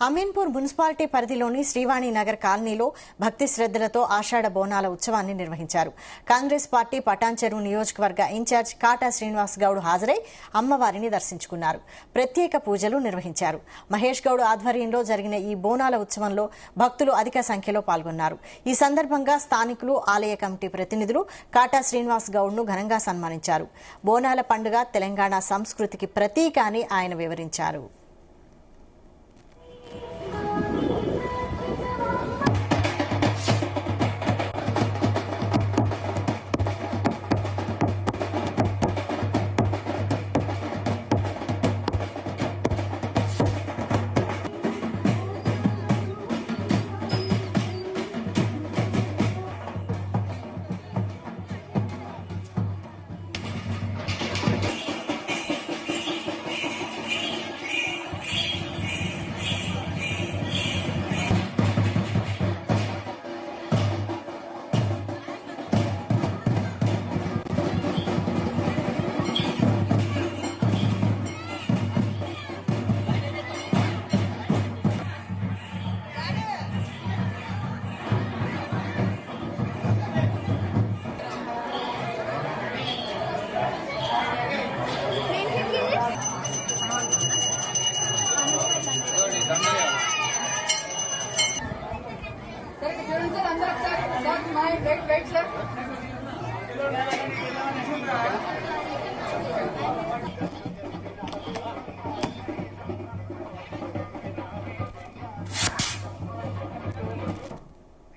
Ameenpur municipality పరిధిలోని శ్రీవాణి నగర్ కాలనీలో భక్తి శ్రద్దలతో ఆషాఢ బోనాల ఉత్సవాన్ని నిర్వహించారు. కాంగ్రెస్ పార్టీ పటాన్చెరు నియోజకవర్గ ఇన్ఛార్జ్ కాటా శ్రీనివాస్ గౌడ్ హాజరై అమ్మవారిని దర్శించుకున్నారు. ప్రత్యేక పూజలు నిర్వహించారు. మహేష్ గౌడ్ ఆధ్వర్యంలో జరిగిన ఈ బోనాల ఉత్సవంలో భక్తులు అధిక సంఖ్యలో పాల్గొన్నారు. ఈ సందర్భంగా స్థానికులు, ఆలయ కమిటీ ప్రతినిధులు కాటా శ్రీనివాస్ గౌడ్ ను ఘనంగా సన్మానించారు. బోనాల పండుగ తెలంగాణ సంస్కృతికి ప్రతీక అని ఆయన వివరించారు. Wait, sir.